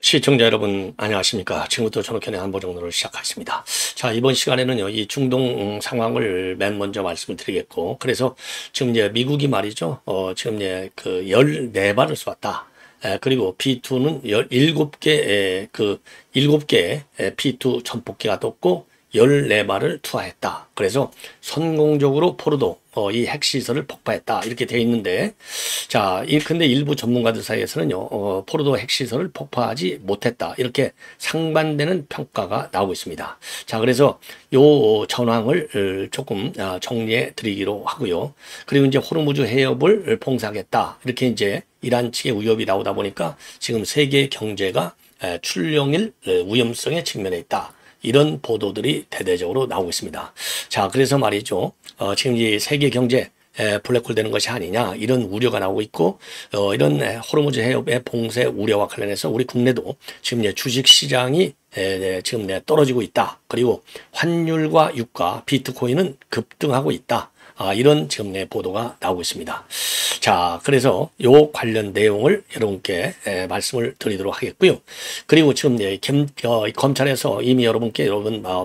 시청자 여러분 안녕하십니까. 지금부터 전옥현의 안보정론을 시작하겠습니다. 자, 이번 시간에는요 이 중동 상황을 맨 먼저 말씀을 드리겠고, 그래서 지금 이제 미국이 말이죠 지금 이제 그 14발을 쏘았다. 그리고 B2는 17개 그 7개의 B2 전폭기가 떴고 14발을 투하했다. 그래서 성공적으로 포르도 이 핵시설을 폭파했다. 이렇게 되어 있는데, 자, 근데 일부 전문가들 사이에서는요, 포르도 핵시설을 폭파하지 못했다. 이렇게 상반되는 평가가 나오고 있습니다. 자, 그래서 요 전황을 조금 정리해 드리기로 하고요. 그리고 이제 호르무즈 해협을 봉쇄하겠다. 이렇게 이제 이란 측의 위협이 나오다 보니까 지금 세계 경제가 출렁일 위험성에 직면해 있다. 이런 보도들이 대대적으로 나오고 있습니다. 자, 그래서 말이죠. 지금 이 세계 경제 블랙홀 되는 것이 아니냐, 이런 우려가 나오고 있고, 이런 호르무즈 해협의 봉쇄 우려와 관련해서 우리 국내도 지금 이제 주식 시장이 지금 떨어지고 있다. 그리고 환율과 유가, 비트코인은 급등하고 있다. 이런 지금 보도가 나오고 있습니다. 자, 그래서 요 관련 내용을 여러분께 말씀을 드리도록 하겠고요. 그리고 지금 검찰에서 이미 여러분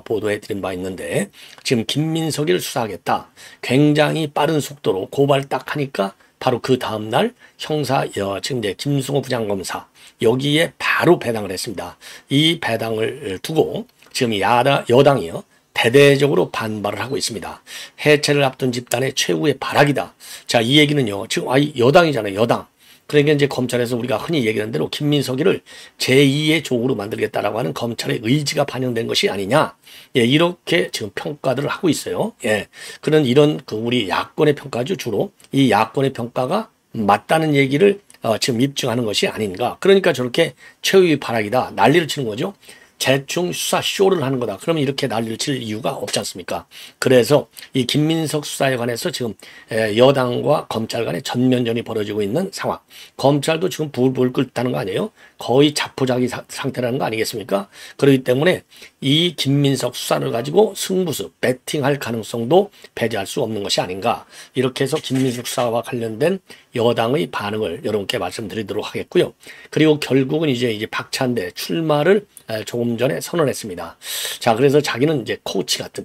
보도해 드린 바 있는데, 지금 김민석이를 수사하겠다. 굉장히 빠른 속도로 고발 딱 하니까 바로 그 다음날 형사 지금 김승호 부장검사 여기에 바로 배당을 했습니다. 이 배당을 두고 지금 여당이요 대대적으로 반발을 하고 있습니다. 해체를 앞둔 집단의 최후의 발악이다. 자, 이 얘기는요, 지금 여당이잖아요, 여당. 그러니까 이제 검찰에서 우리가 흔히 얘기하는 대로 김민석이를 제2의 조국으로 만들겠다라고 하는 검찰의 의지가 반영된 것이 아니냐. 예, 이렇게 지금 평가들을 하고 있어요. 예, 이런 우리 야권의 평가죠, 주로. 이 야권의 평가가 맞다는 얘기를 지금 입증하는 것이 아닌가. 그러니까 저렇게 최후의 발악이다. 난리를 치는 거죠. 대충 수사 쇼를 하는 거다. 그러면 이렇게 난리를 칠 이유가 없지 않습니까? 그래서 이 김민석 수사에 관해서 지금 여당과 검찰 간의 전면전이 벌어지고 있는 상황. 검찰도 지금 불불 끓다는 거 아니에요? 거의 자포자기 상태라는 거 아니겠습니까? 그렇기 때문에 이 김민석 수사를 가지고 승부수, 배팅할 가능성도 배제할 수 없는 것이 아닌가. 이렇게 해서 김민석 수사와 관련된 여당의 반응을 여러분께 말씀드리도록 하겠고요. 그리고 결국은 이제 박찬대 출마를 조금 전에 선언했습니다. 자, 그래서 자기는 이제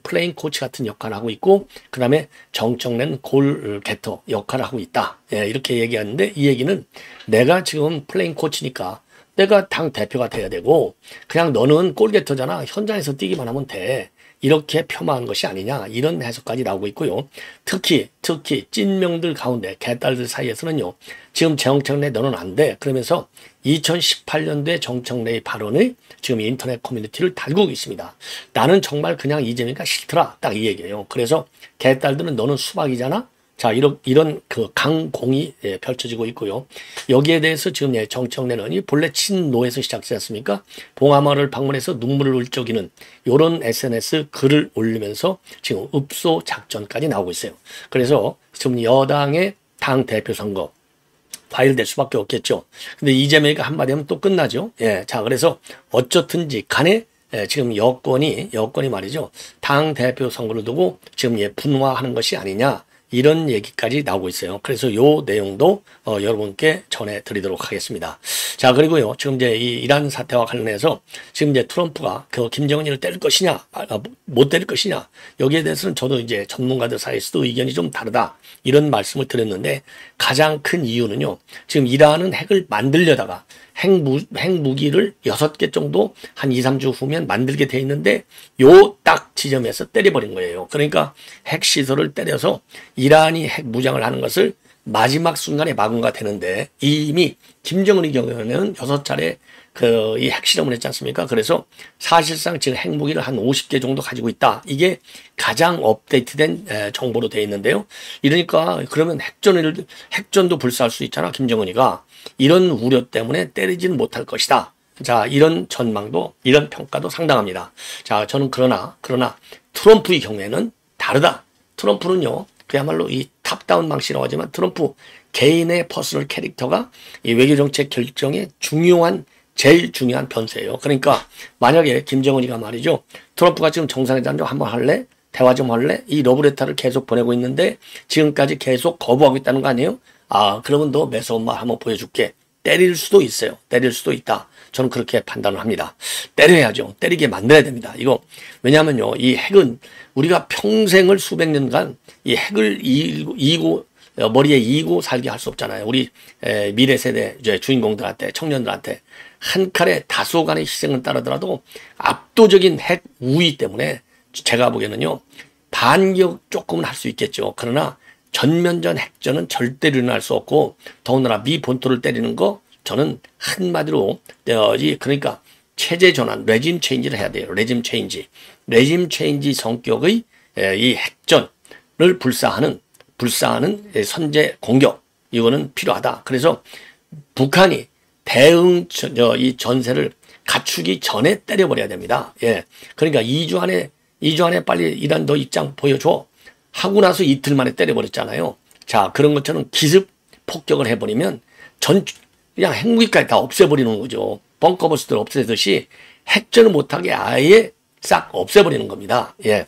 플레잉 코치 같은 역할을 하고 있고, 그 다음에 정청래 골게터 역할을 하고 있다. 예, 이렇게 얘기하는데, 이 얘기는 내가 지금 플레잉 코치니까 내가 당 대표가 돼야 되고, 그냥 너는 골게터잖아. 현장에서 뛰기만 하면 돼. 이렇게 폄하한 것이 아니냐, 이런 해석까지 나오고 있고요. 특히 찐명들 가운데 개딸들 사이에서는요, 지금 정청래 너는 안 돼. 그러면서 2018년도에 정청래의 발언을 지금 인터넷 커뮤니티를 달고 있습니다. 나는 정말 그냥 이재명이가 싫더라. 딱 이 얘기예요. 그래서 개딸들은 너는 수박이잖아. 자, 이런 그 강공이 펼쳐지고 있고요. 여기에 대해서 지금 정청래는 본래 친노에서 시작되지 않습니까? 봉하마을 방문해서 눈물을 울적이는 이런 SNS 글을 올리면서 지금 읍소 작전까지 나오고 있어요. 그래서 지금 여당의 당 대표 선거 과일될 수밖에 없겠죠. 근데 이재명이가 한마디 하면 또 끝나죠. 예, 자, 그래서 어쨌든지 간에 지금 여권이 말이죠. 당 대표 선거를 두고 지금 분화하는 것이 아니냐. 이런 얘기까지 나오고 있어요. 그래서 요 내용도 여러분께 전해드리도록 하겠습니다. 자, 그리고요, 지금 이제 이 이란 사태와 관련해서 지금 이제 트럼프가 그 김정은이를 때릴 것이냐, 못 때릴 것이냐, 여기에 대해서는 저도 이제 전문가들 사이에서도 의견이 좀 다르다. 이런 말씀을 드렸는데, 가장 큰 이유는요, 지금 이란은 핵을 만들려다가 핵무기를 6개 정도 한 2, 3주 후면 만들게 돼 있는데, 요 딱 지점에서 때려버린 거예요. 그러니까 핵시설을 때려서 이란이 핵 무장을 하는 것을 마지막 순간에 막은가 되는데, 이미 김정은의 경우에는 6차례 이 핵실험을 했지 않습니까? 그래서 사실상 지금 핵무기를 한 50개 정도 가지고 있다. 이게 가장 업데이트된 정보로 되어 있는데요. 이러니까 그러면 핵전도 불사할 수 있잖아, 김정은이가. 이런 우려 때문에 때리지는 못할 것이다. 자, 이런 전망도, 이런 평가도 상당합니다. 자, 저는 그러나 트럼프의 경우에는 다르다. 트럼프는요, 그야말로 이 탑다운 방식이라고 하지만 트럼프 개인의 퍼스널 캐릭터가 이 외교정책 결정에 중요한 제일 중요한 변수예요. 그러니까 만약에 김정은이가 말이죠. 트럼프가 지금 정상회담 한번 할래? 대화 좀 할래? 이 러브레터를 계속 보내고 있는데 지금까지 계속 거부하고 있다는 거 아니에요? 아, 그러면 너 매서운 말 한번 보여줄게. 때릴 수도 있어요. 때릴 수도 있다. 저는 그렇게 판단을 합니다. 때려야죠. 때리게 만들어야 됩니다. 이거 왜냐하면요. 이 핵은 우리가 평생을 수백 년간 이 핵을 이고 머리에 이고 살게 할 수 없잖아요. 우리 미래 세대 이제 주인공들한테 청년들한테 한 칼에 다소 간의 희생은 따르더라도 압도적인 핵 우위 때문에 제가 보기에는요. 반격 조금은 할 수 있겠죠. 그러나 전면전 핵전은 절대로 일어날 수 없고 더군다나 미 본토를 때리는 거 저는 한마디로 그러니까 체제 전환, 레짐 체인지를 해야 돼요. 레짐 체인지 성격의 이 핵전을 불사하는 선제 공격 이거는 필요하다. 그래서 북한이 대응 이 전세를 갖추기 전에 때려버려야 됩니다. 예, 그러니까 2주 안에 빨리 이란 너 입장 보여줘 하고 나서 이틀 만에 때려버렸잖아요. 자, 그런 것처럼 기습 폭격을 해버리면 그냥 핵무기까지 다 없애버리는 거죠. 벙커버스트를 없애듯이 핵전을 못하게 아예 싹 없애버리는 겁니다. 예.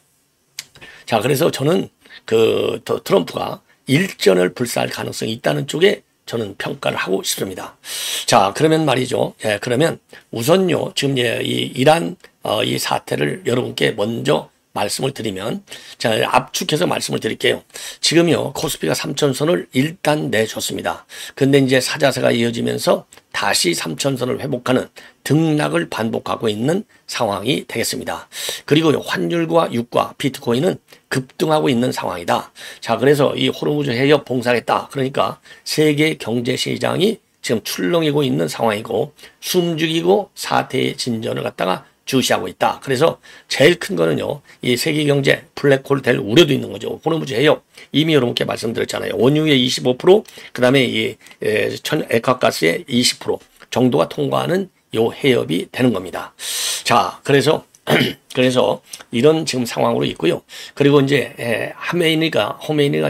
자, 그래서 저는 트럼프가 일전을 불사할 가능성이 있다는 쪽에 저는 평가를 하고 싶습니다. 자, 그러면 말이죠. 예, 그러면 우선요, 지금 이 이란 이 사태를 여러분께 먼저 말씀을 드리면, 자, 압축해서 말씀을 드릴게요. 지금요, 코스피가 3천선을 일단 내줬습니다. 근데 이제 사자세가 이어지면서 다시 3천선을 회복하는 등락을 반복하고 있는 상황이 되겠습니다. 그리고 환율과 유가, 비트코인은 급등하고 있는 상황이다. 자, 그래서 이 호르무즈 해협 봉쇄했다. 그러니까 세계 경제 시장이 지금 출렁이고 있는 상황이고 숨죽이고 사태의 진전을 갖다가 주시하고 있다. 그래서 제일 큰 거는요, 이 세계 경제 블랙홀 될 우려도 있는 거죠. 호르무즈 해협 이미 여러분께 말씀드렸잖아요. 원유의 25%, 그 다음에 이 액화가스의 20% 정도가 통과하는 요 해협이 되는 겁니다. 자, 그래서 이런 지금 상황으로 있고요. 그리고 이제 호메이니가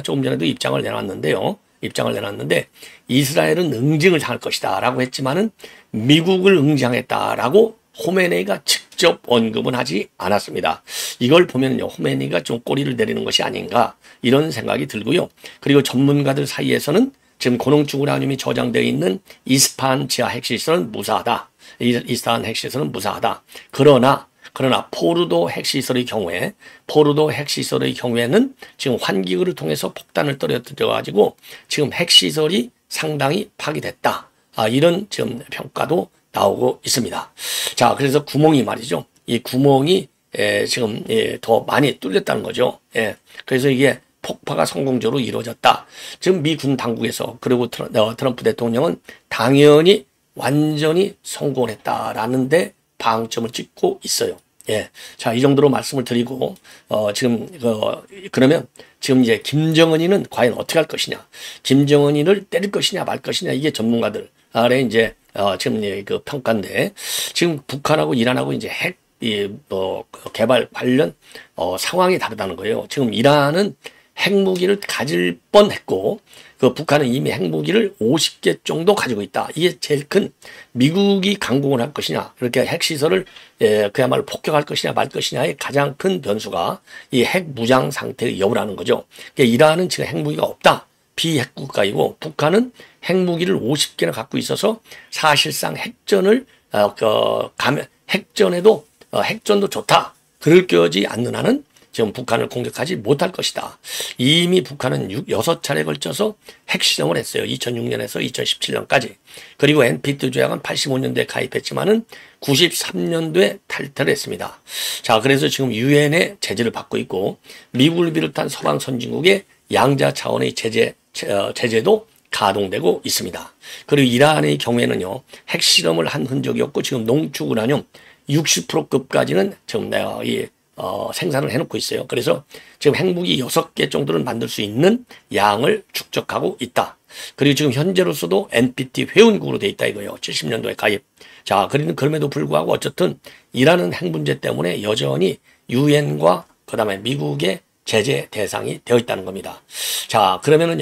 조금 전에도 입장을 내놨는데 이스라엘은 응징을 할 것이다라고 했지만은 미국을 응징했다라고 호메이니가 직접 언급은 하지 않았습니다. 이걸 보면요, 호메이니가 좀 꼬리를 내리는 것이 아닌가 이런 생각이 들고요. 그리고 전문가들 사이에서는 지금 고농축 우라늄이 저장되어 있는 이스파한 지하 핵시설은 무사하다. 이스파한 핵시설은 무사하다. 그러나 포르도 핵시설의 경우에는 지금 환기구를 통해서 폭탄을 떨어뜨려가지고 지금 핵시설이 상당히 파괴됐다. 이런 지금 평가도 나오고 있습니다. 자, 그래서 구멍이 말이죠. 이 구멍이 지금 더 많이 뚫렸다는 거죠. 예. 그래서 이게 폭파가 성공적으로 이루어졌다. 지금 미군 당국에서 그리고 트럼프 대통령은 당연히 완전히 성공을 했다라는데 방점을 찍고 있어요. 예. 자, 이 정도로 말씀을 드리고, 그러면 지금 이제 김정은이는 과연 어떻게 할 것이냐. 김정은이를 때릴 것이냐 말 것이냐. 이게 전문가들 아래 이제, 지금 그 평가인데, 지금 북한하고 이란하고 이제 개발 관련, 상황이 다르다는 거예요. 지금 이란은 핵무기를 가질 뻔 했고, 북한은 이미 핵무기를 50개 정도 가지고 있다. 이게 제일 큰 미국이 강공을 할 것이냐, 이렇게 핵시설을 그야말로 폭격할 것이냐 말 것이냐의 가장 큰 변수가 이 핵무장 상태의 여부라는 거죠. 그러니까 이란은 지금 핵무기가 없다. 비핵 국가이고 북한은 핵무기를 50개나 갖고 있어서 사실상 핵전도 좋다. 그럴 거지 않는 한은 지금 북한을 공격하지 못할 것이다. 이미 북한은 6차례에 걸쳐서 핵실험을 했어요. 2006년에서 2017년까지. 그리고 NPT 조약은 85년도에 가입했지만은 93년도에 탈퇴를 했습니다. 자, 그래서 지금 유엔의 제재를 받고 있고 미국을 비롯한 서방 선진국의 양자 차원의 제재도 가동되고 있습니다. 그리고 이란의 경우에는요, 핵실험을 한 흔적이 없고 지금 농축 우라늄 60%급까지는 지금 생산을 해놓고 있어요. 그래서 지금 핵무기 6개 정도를 만들 수 있는 양을 축적하고 있다. 그리고 지금 현재로서도 NPT 회원국으로 돼 있다 이거예요. 70년도에 가입. 자, 그럼에도 불구하고 어쨌든 이라는 핵 문제 때문에 여전히 유엔과 그다음에 미국의 제재 대상이 되어 있다는 겁니다. 자, 그러면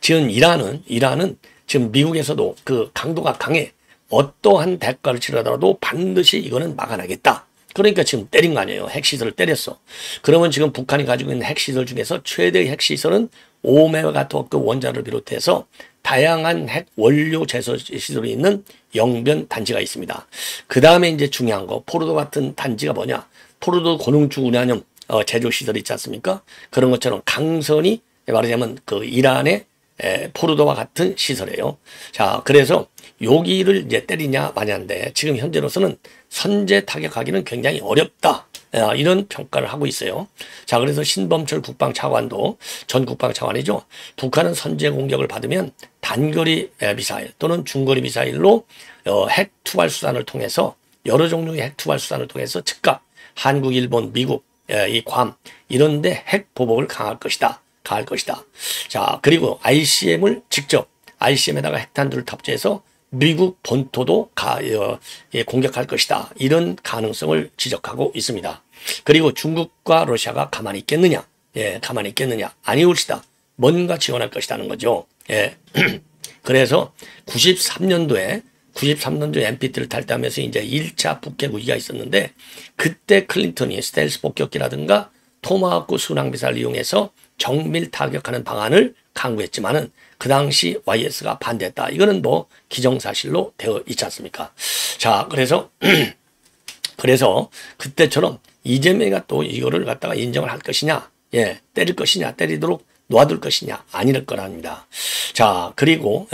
지금 이란은 지금 미국에서도 그 강도가 강해. 어떠한 대가를 치르더라도 반드시 이거는 막아내겠다. 그러니까 지금 때린 거 아니에요. 핵시설을 때렸어. 그러면 지금 북한이 가지고 있는 핵시설 중에서 최대의 핵시설은 5메가와트급 원자를 비롯해서 다양한 핵 원료 제조 시설이 있는 영변 단지가 있습니다. 그 다음에 이제 중요한 거, 포르도 같은 단지가 뭐냐? 포르도 고농축 우라늄 제조 시설 있지 않습니까? 그런 것처럼 강선이 말하자면 그 이란의 포르도와 같은 시설이에요. 자, 그래서 여기를 이제 때리냐 마냐인데 지금 현재로서는 선제 타격하기는 굉장히 어렵다. 이런 평가를 하고 있어요. 자, 그래서 신범철 국방차관도 전 국방차관이죠. 북한은 선제 공격을 받으면 단거리 미사일 또는 중거리 미사일로 핵 투발 수단을 통해서 여러 종류의 핵 투발 수단을 통해서 즉각 한국, 일본, 미국, 이 괌 이런데 핵 보복을 가할 것이다. 자, 그리고 ICM을 직접 ICM에다가 핵탄두를 탑재해서 미국 본토도 공격할 것이다. 이런 가능성을 지적하고 있습니다. 그리고 중국과 러시아가 가만히 있겠느냐? 가만히 있겠느냐? 아니올 것이다. 뭔가 지원할 것이라는 거죠. 그래서 93년도에 NPT를 탈퇴하면서 이제 1차 북핵 위기가 있었는데 그때 클린턴이 스텔스 폭격기라든가 토마호크 순항미사일을 이용해서 정밀 타격하는 방안을 강구했지만은 그 당시 YS가 반대했다. 이거는 뭐 기정사실로 되어 있지 않습니까? 자, 그래서 그때처럼 이재명이가 또 이거를 갖다가 인정을 할 것이냐, 때릴 것이냐, 때리도록 놓아둘 것이냐, 아닐 거랍니다. 자, 그리고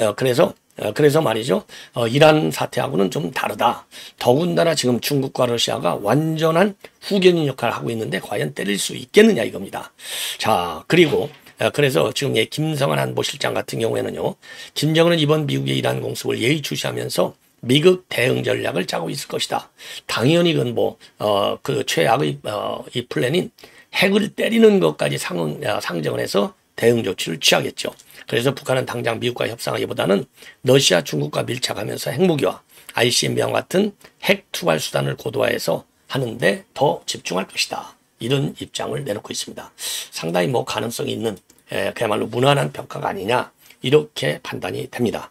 그래서 말이죠. 이란 사태하고는 좀 다르다. 더군다나 지금 중국과 러시아가 완전한 후견인 역할을 하고 있는데 과연 때릴 수 있겠느냐 이겁니다. 자, 그리고 그래서 지금 김성한 안보실장 같은 경우에는요. 김정은은 이번 미국의 이란 공습을 예의주시하면서 미국 대응 전략을 짜고 있을 것이다. 당연히 그건 그 최악의 이 플랜인 핵을 때리는 것까지 상정을 해서 대응 조치를 취하겠죠. 그래서 북한은 당장 미국과 협상하기보다는 러시아, 중국과 밀착하면서 핵무기와 ICBM과 같은 핵 투발 수단을 고도화해서 하는데 더 집중할 것이다. 이런 입장을 내놓고 있습니다. 상당히 가능성이 있는 그야말로 무난한 평가가 아니냐 이렇게 판단이 됩니다.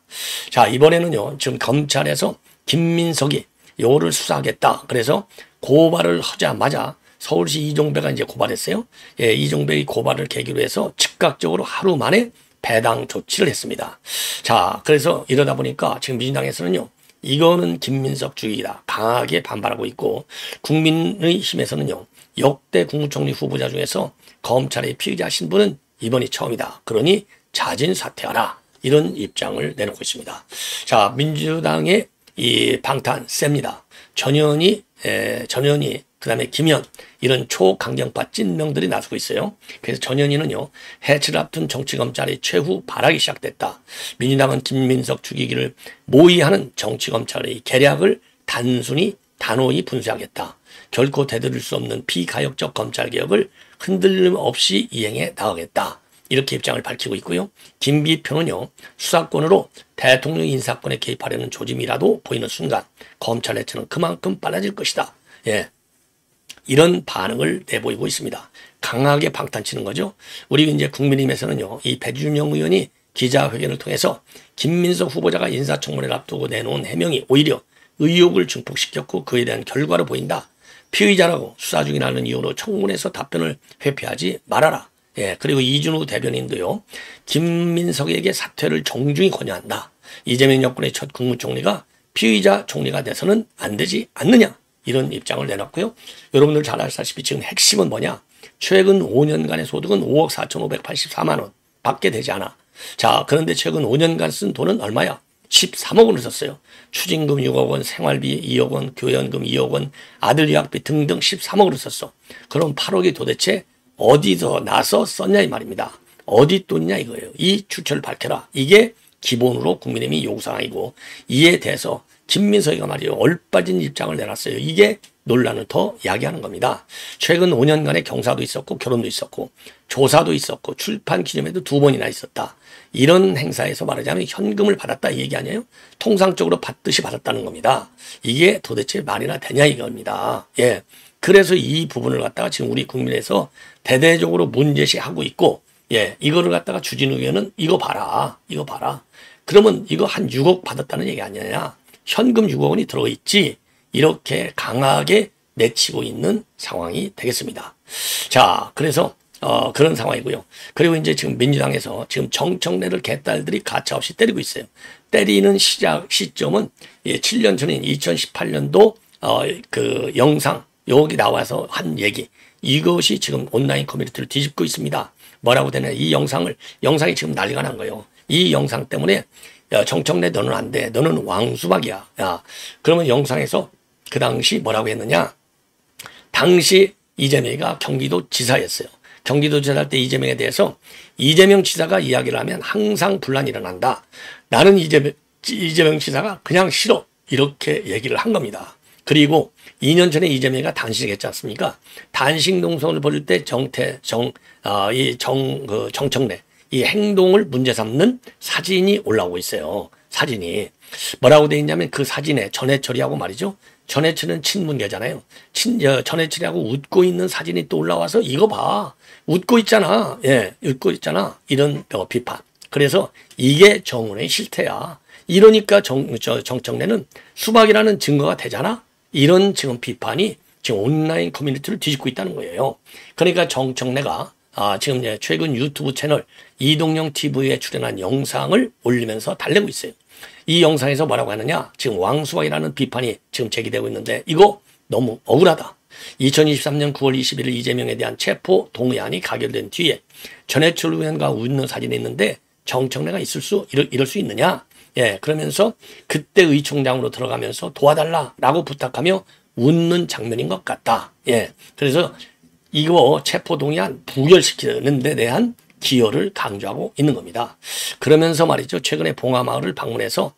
자, 이번에는요. 지금 검찰에서 김민석이 요거를 수사하겠다. 그래서 고발을 하자마자 서울시 이종배가 이제 고발했어요. 이종배의 고발을 계기로 해서 즉각적으로 하루 만에 배당 조치를 했습니다. 자, 그래서 이러다 보니까 지금 민주당에서는요. 이거는 김민석 주의다. 강하게 반발하고 있고 국민의힘에서는요. 역대 국무총리 후보자 중에서 검찰의 피의자 신분은 이번이 처음이다. 그러니 자진 사퇴하라. 이런 입장을 내놓고 있습니다. 자, 민주당의 이 방탄 셉니다. 전현희, 그다음에 김현 이런 초강경파 찐명들이 나서고 있어요. 그래서 전현희는요. 해체를 앞둔 정치검찰의 최후 발악이 시작됐다. 민주당은 김민석 죽이기를 모의하는 정치검찰의 계략을 단호히 분쇄하겠다. 결코 되돌릴 수 없는 비가역적 검찰개혁을 흔들림 없이 이행해 나가겠다. 이렇게 입장을 밝히고 있고요. 김비표는요. 수사권으로 대통령 인사권에 개입하려는 조짐이라도 보이는 순간 검찰 해체는 그만큼 빨라질 것이다. 이런 반응을 내보이고 있습니다. 강하게 방탄치는 거죠. 우리 이제 국민의힘에서는요. 이 배준영 의원이 기자회견을 통해서 김민석 후보자가 인사청문회를 앞두고 내놓은 해명이 오히려 의혹을 증폭시켰고 그에 대한 결과로 보인다. 피의자라고 수사 중이라는 이유로 청문회에서 답변을 회피하지 말아라. 그리고 이준우 대변인도요. 김민석에게 사퇴를 정중히 권유한다. 이재명 여권의 첫 국무총리가 피의자 총리가 돼서는 안 되지 않느냐. 이런 입장을 내놨고요. 여러분들 잘 아시다시피 지금 핵심은 뭐냐. 최근 5년간의 소득은 5억 4,584만 원 밖에 되지 않아. 자, 그런데 최근 5년간 쓴 돈은 얼마야? 13억 원을 썼어요. 추징금 6억 원, 생활비 2억 원, 교연금 2억 원, 아들 유학비 등등 13억을 썼어. 그럼 8억이 도대체 어디서 나서 썼냐 이 말입니다. 어디 돈이냐 이거예요. 이 출처를 밝혀라. 이게 기본으로 국민의힘이 요구사항이고 이에 대해서 김민석이가 말이에요. 얼빠진 입장을 내놨어요. 이게 논란을 더 야기하는 겁니다. 최근 5년간의 경사도 있었고 결혼도 있었고 조사도 있었고 출판 기념회도 2번이나 있었다. 이런 행사에서 말하자면 현금을 받았다 이 얘기 아니에요? 통상적으로 받듯이 받았다는 겁니다. 이게 도대체 말이나 되냐 이겁니다. 그래서 이 부분을 갖다가 지금 우리 국민에서 대대적으로 문제시하고 있고 이거를 갖다가 주진우 의원은 이거 봐라. 그러면 이거 한 6억 받았다는 얘기 아니냐. 현금 6억 원이 들어있지 이렇게 강하게 내치고 있는 상황이 되겠습니다. 자, 그래서 그런 상황이고요. 그리고 이제 지금 민주당에서 지금 정청래를 개딸들이 가차없이 때리고 있어요. 때리는 시점은 7년 전인 2018년도 그 영상 여기 나와서 한 얘기, 이것이 지금 온라인 커뮤니티를 뒤집고 있습니다. 뭐라고 되냐, 영상이 지금 난리가 난 거예요. 이 영상 때문에 야, 정청래 너는 안 돼. 너는 왕수박이야. 야, 그러면 영상에서 그 당시 뭐라고 했느냐? 당시 이재명이가 경기도 지사였어요. 경기도 지사 할 때 이재명에 대해서 이재명 지사가 이야기를 하면 항상 분란이 일어난다. 나는 이재명 지사가 그냥 싫어. 이렇게 얘기를 한 겁니다. 그리고 2년 전에 이재명이가 단식했지 않습니까? 단식 농성을 벌일 때 정청래 이 행동을 문제 삼는 사진이 올라오고 있어요. 사진이 뭐라고 되어 있냐면 그 사진에 전해철이하고 말이죠. 전해철은 친문계잖아요. 전해철이하고 웃고 있는 사진이 또 올라와서 이거 봐. 웃고 있잖아. 예, 웃고 있잖아. 이런 비판. 그래서 이게 정운의 실태야. 이러니까 정청래는 수박이라는 증거가 되잖아. 이런 지금 비판이 지금 온라인 커뮤니티를 뒤집고 있다는 거예요. 그러니까 정청래가 지금 최근 유튜브 채널 이동영 TV에 출연한 영상을 올리면서 달래고 있어요. 이 영상에서 뭐라고 하느냐? 지금 왕수박이라는 비판이 지금 제기되고 있는데 이거 너무 억울하다. 2023년 9월 21일 이재명에 대한 체포 동의안이 가결된 뒤에 전해철 의원과 웃는 사진이 있는데 정청래가 이럴 수 있느냐? 예, 그러면서 그때 의총장으로 들어가면서 도와달라라고 부탁하며 웃는 장면인 것 같다. 예, 그래서 이거 체포 동의안 부결시키는 데 대한 기여를 강조하고 있는 겁니다. 그러면서 말이죠. 최근에 봉화마을을 방문해서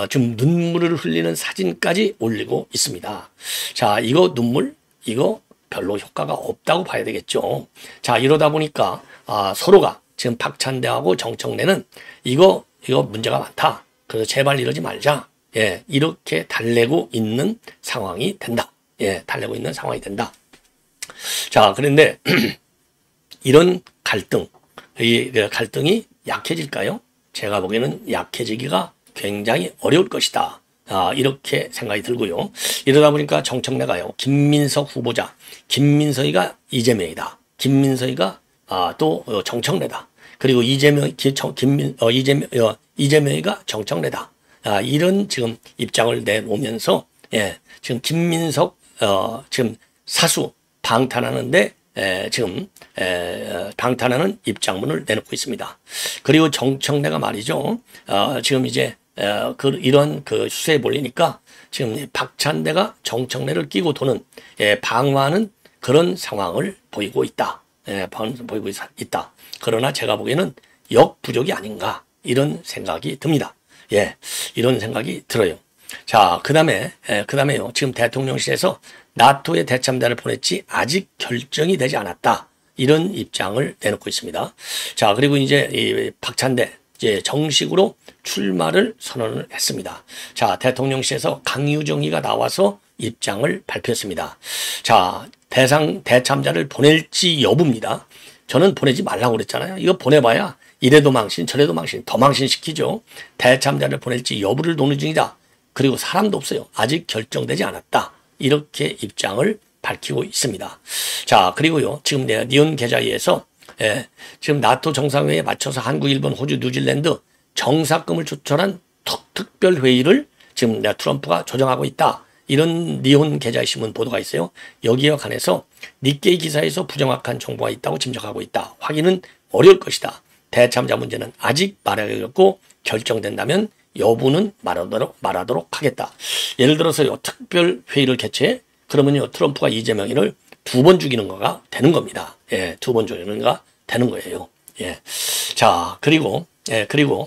좀 눈물을 흘리는 사진까지 올리고 있습니다. 자, 이거 별로 효과가 없다고 봐야 되겠죠. 자, 이러다 보니까 서로가 지금 박찬대하고 정청래는 이거 문제가 많다. 그래서 제발 이러지 말자. 예, 이렇게 달래고 있는 상황이 된다. 예, 달래고 있는 상황이 된다. 자, 그런데 이런 이 갈등이 약해질까요? 제가 보기에는 약해지기가 굉장히 어려울 것이다. 이렇게 생각이 들고요. 이러다 보니까 정청래가요. 김민석 후보자, 김민석이가 이재명이다. 김민석이가 또 정청래다. 그리고 이재명이가 정청래다. 이런 지금 입장을 내놓으면서 예, 지금 김민석 지금 사수 방탄하는데 지금 방탄하는 입장문을 내놓고 있습니다. 그리고 정청래가 말이죠. 지금 이제 이런 수세에 몰리니까 지금 박찬대가 정청래를 끼고 도는 방어하는 그런 상황을 보이고 있다. 보이고 있다. 그러나 제가 보기에는 역부족이 아닌가 이런 생각이 듭니다. 예, 이런 생각이 들어요. 자, 그다음에요. 지금 대통령실에서 나토의 대참자를 보냈지 아직 결정이 되지 않았다. 이런 입장을 내놓고 있습니다. 자, 그리고 이제 이 박찬대 이제 정식으로 출마를 선언을 했습니다. 자, 대통령실에서 강유정이가 나와서 입장을 발표했습니다. 자, 대참자를 보낼지 여부입니다. 저는 보내지 말라고 그랬잖아요. 이거 보내봐야 이래도 망신 저래도 망신 더 망신시키죠. 대참자를 보낼지 여부를 논의 중이다. 그리고 사람도 없어요. 아직 결정되지 않았다. 이렇게 입장을 밝히고 있습니다. 자, 그리고요. 지금 내가 니온 계좌에서 지금 나토 정상회의에 맞춰서 한국, 일본, 호주, 뉴질랜드 정상금을 조철한 특별 회의를 지금 트럼프가 조정하고 있다. 이런 니온 계좌의 신문 보도가 있어요. 여기에 관해서 니케이 기사에서 부정확한 정보가 있다고 짐작하고 있다. 확인은 어려울 것이다. 대참자 문제는 아직 말하기로 결정된다면 여부는 말하도록 하겠다. 예를 들어서요. 특별 회의를 개최해 그러면요. 트럼프가 이재명을 2번 죽이는 거가 되는 겁니다. 예, 2번 죽이는 거가 되는 거예요. 예. 자, 그리고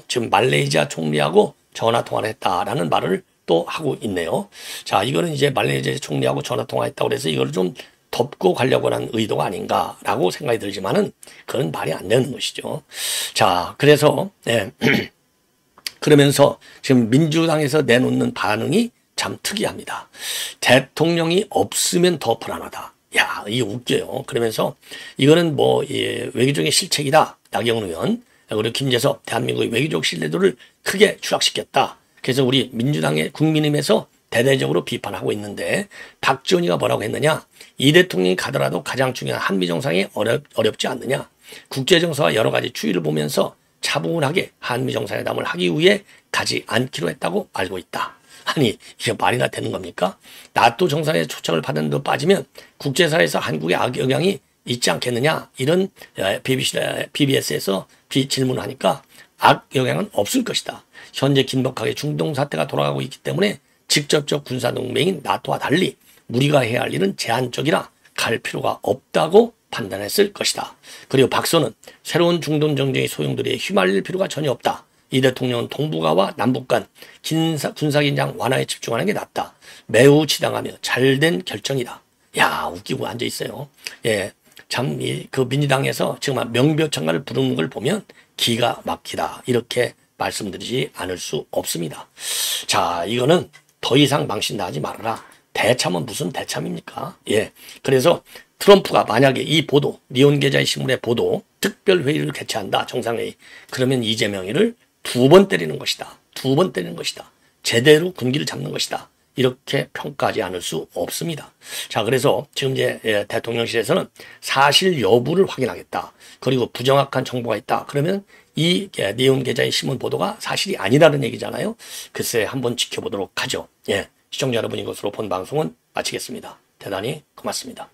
지금 말레이시아 총리하고 전화 통화를 했다라는 말을 또 하고 있네요. 자, 이거는 이제 말레이시아 총리하고 전화 통화했다고 그래서 이거를 좀 덮고 가려고 하는 의도가 아닌가라고 생각이 들지만은 그건 말이 안 되는 것이죠. 자, 그래서 그러면서 지금 민주당에서 내놓는 반응이 참 특이합니다. 대통령이 없으면 더 불안하다. 야, 이게 웃겨요. 그러면서 이거는 외교적인 실책이다. 나경원 의원 그리고 김재섭 대한민국의 외교적 신뢰도를 크게 추락시켰다. 그래서 우리 민주당의 국민의힘에서 대대적으로 비판하고 있는데 박지원이가 뭐라고 했느냐. 이 대통령이 가더라도 가장 중요한 한미 정상이 어렵지 않느냐. 국제정서와 여러 가지 추이를 보면서 차분하게 한미 정상회담을 하기 위해 가지 않기로 했다고 알고 있다. 아니 이게 말이나 되는 겁니까? 나토 정상회 초청을 받은 데 빠지면 국제사회에서 한국의 악영향이 있지 않겠느냐. 이런 BBS에서 질문을 하니까 악영향은 없을 것이다. 현재 긴박하게 중동 사태가 돌아가고 있기 때문에 직접적 군사동맹인 나토와 달리 우리가 해야 할 일은 제한적이라 갈 필요가 없다고 판단했을 것이다. 그리고 박서는 새로운 중동 정쟁의 소용돌이에 휘말릴 필요가 전혀 없다. 이 대통령은 동북아와 남북 간 군사긴장 완화에 집중하는 게 낫다. 매우 지당하며 잘된 결정이다. 야, 웃기고 앉아있어요. 예, 참, 그 민주당에서 정말 명배우창가를 부르는 걸 보면 기가 막히다. 이렇게 말씀드리지 않을 수 없습니다. 자, 이거는 더 이상 망신당하지 말아라. 대참은 무슨 대참입니까? 예. 그래서 트럼프가 만약에 이 보도, 니온게자의 신문의 보도, 특별회의를 개최한다. 정상회의. 그러면 이재명이를 2번 때리는 것이다. 2번 때리는 것이다. 제대로 군기를 잡는 것이다. 이렇게 평가하지 않을 수 없습니다. 자, 그래서 지금 이제 대통령실에서는 사실 여부를 확인하겠다. 그리고 부정확한 정보가 있다. 그러면 이 니온게자의 신문 보도가 사실이 아니라는 얘기잖아요. 글쎄 한번 지켜보도록 하죠. 예, 시청자 여러분, 이것으로 본 방송은 마치겠습니다. 대단히 고맙습니다.